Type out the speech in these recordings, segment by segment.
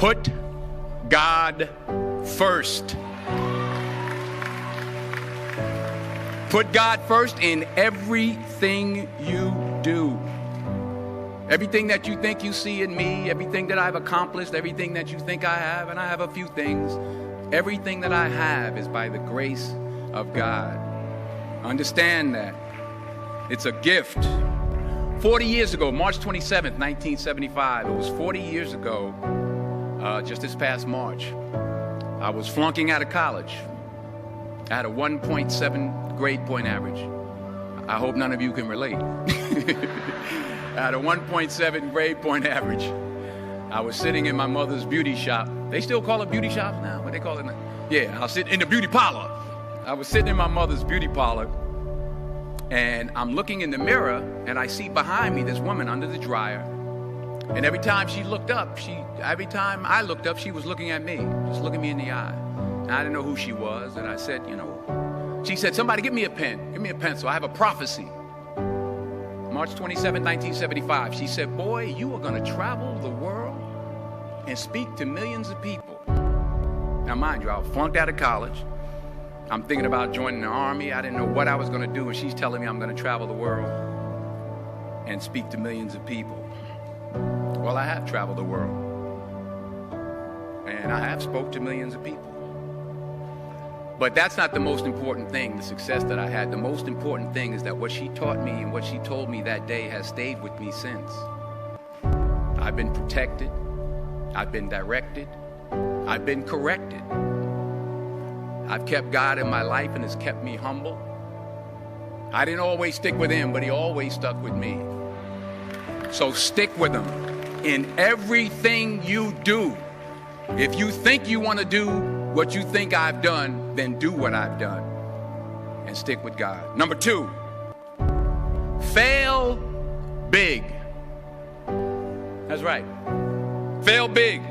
Put God first. Put God first in everything you do. Everything that you think you see in me, everything that I've accomplished, everything that you think I have, and I have a few things, everything that I have is by the grace of God. Understand that. It's a gift. 40 years ago, March 27th, 1975, it was 40 years ago, just this past March, I was flunking out of college. I had a 1.7 grade point average. I hope none of you can relate. I had a 1.7 grade point average. I was sitting in my mother's beauty shop. They still call it beauty shops now? What they call it now? Yeah, I'll sit in the beauty parlor. I was sitting in my mother's beauty parlor, and I'm looking in the mirror, and I see behind me this woman under the dryer. And every time I looked up, she was looking at me, just looking me in the eye. And I didn't know who she was, and I said, she said, somebody give me a pen, give me a pencil. I have a prophecy. March 27, 1975, she said, boy, you are going to travel the world and speak to millions of people. Now, mind you, I was flunked out of college. I'm thinking about joining the Army. I didn't know what I was going to do, and she's telling me I'm going to travel the world and speak to millions of people. Well, I have traveled the world, and I have spoke to millions of people. But that's not the most important thing, the success that I had. The most important thing is that what she taught me and what she told me that day has stayed with me since. I've been protected. I've been directed. I've been corrected. I've kept God in my life, and it's kept me humble. I didn't always stick with him, but he always stuck with me. So stick with him in everything you do. If you think you want to do what you think I've done, then do what I've done and stick with God. Number 2, fail big. That's right. Fail big.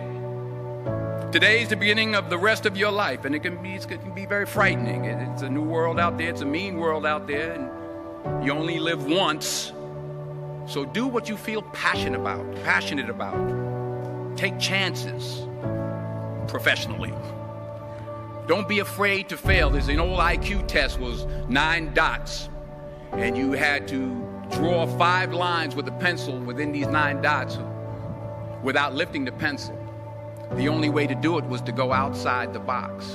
Today's the beginning of the rest of your life, and it can be very frightening. It's a new world out there. It's a mean world out there, and you only live once. So do what you feel passionate about. Take chances professionally. Don't be afraid to fail. There's an old IQ test, was 9 dots, and you had to draw 5 lines with a pencil within these 9 dots without lifting the pencil. The only way to do it was to go outside the box.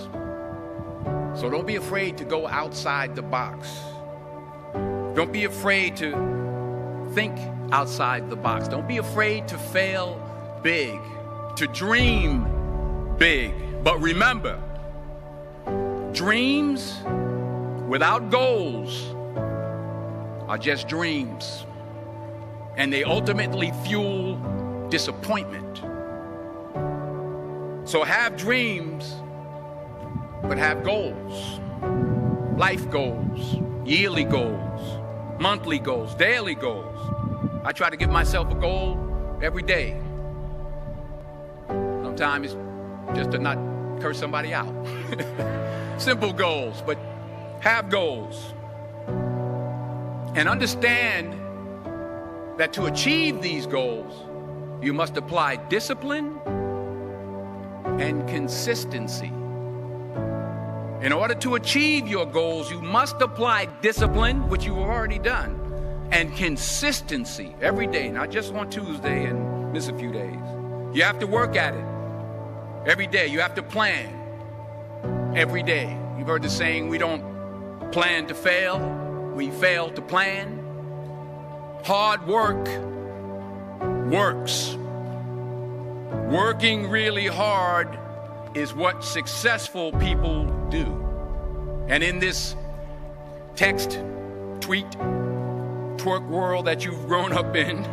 So don't be afraid to go outside the box. Don't be afraid to think outside the box. Don't be afraid to fail big, to dream big. But remember, dreams without goals are just dreams, and they ultimately fuel disappointment. So have dreams, but have goals. Life goals, yearly goals, monthly goals, daily goals. I try to give myself a goal every day. Sometimes it's just to not curse somebody out. Simple goals, but have goals. And understand that to achieve these goals, you must apply discipline and consistency. In order to achieve your goals, you must apply discipline, which you've already done, and consistency every day, not just on Tuesday and miss a few days. You have to work at it every day. You have to plan every day. You've heard the saying, we don't plan to fail, we fail to plan. Hard work works. Working really hard is what successful people do. And in this text, tweet, twerk world that you've grown up in,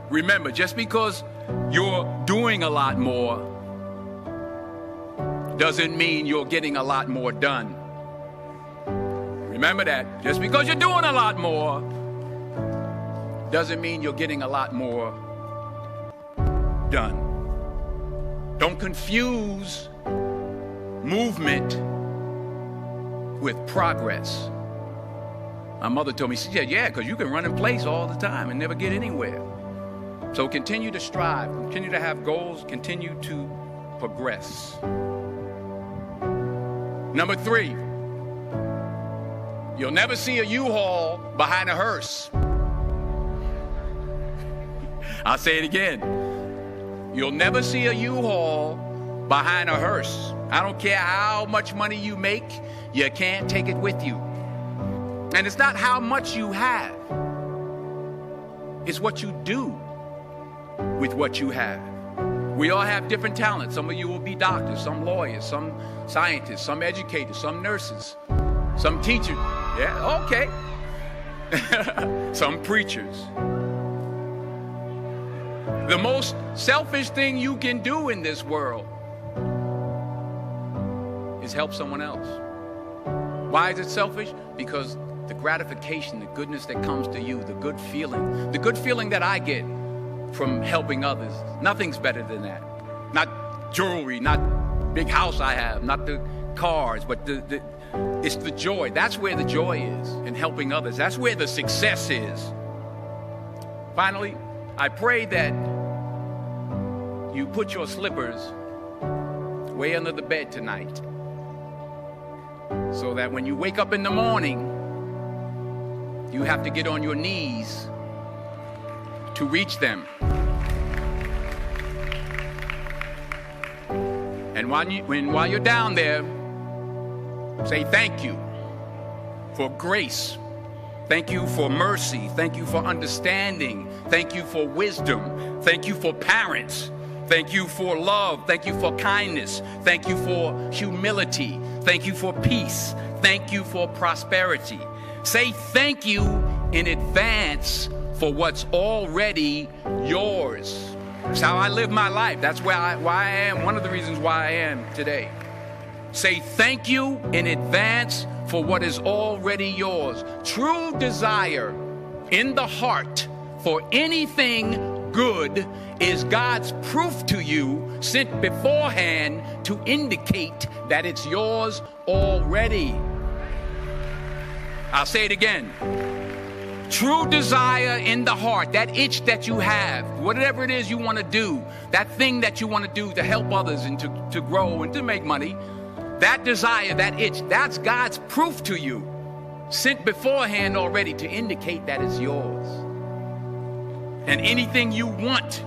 remember, just because you're doing a lot more doesn't mean you're getting a lot more done. Remember that. Just because you're doing a lot more doesn't mean you're getting a lot more done. Don't confuse movement with progress. My mother told me, she said, yeah, because you can run in place all the time and never get anywhere. So continue to strive, continue to have goals, continue to progress. Number 3, you'll never see a U-Haul behind a hearse. I'll say it again. You'll never see a U-Haul behind a hearse. I don't care how much money you make, you can't take it with you. And it's not how much you have. It's what you do with what you have. We all have different talents. Some of you will be doctors, some lawyers, some scientists, some educators, some nurses, some teachers. Yeah, okay. Some preachers. The most selfish thing you can do in this world is help someone else. Why is it selfish? Because the gratification, the goodness that comes to you, the good feeling that I get from helping others, nothing's better than that. Not jewelry, not big house I have, not the cars, but it's the joy. That's where the joy is, in helping others. That's where the success is. Finally, I pray that you put your slippers way under the bed tonight, so that when you wake up in the morning, you have to get on your knees to reach them. And while you're down there, say thank you for grace. Thank you for mercy. Thank you for understanding. Thank you for wisdom. Thank you for parents. Thank you for love. Thank you for kindness. Thank you for humility. Thank you for peace. Thank you for prosperity. Say thank you in advance for what's already yours. That's how I live my life. That's why I am. One of the reasons why I am today. Say thank you in advance for what is already yours. True desire in the heart for anything good is God's proof to you, sent beforehand to indicate that it's yours already. I'll say it again. True desire in the heart, that itch that you have, whatever it is you want to do, that thing that you want to do to help others and to grow and to make money, that desire, that itch, that's God's proof to you, sent beforehand already to indicate that it's yours. And anything you want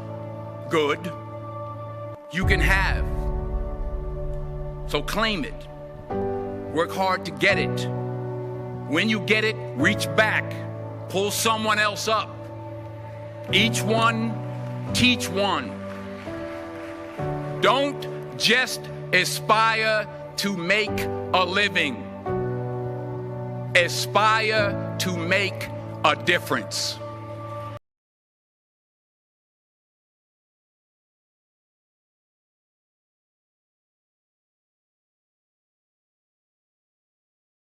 good, you can have. So claim it. Work hard to get it. When you get it, reach back. Pull someone else up. Each one, teach one. Don't just aspire to make a living. Aspire to make a difference.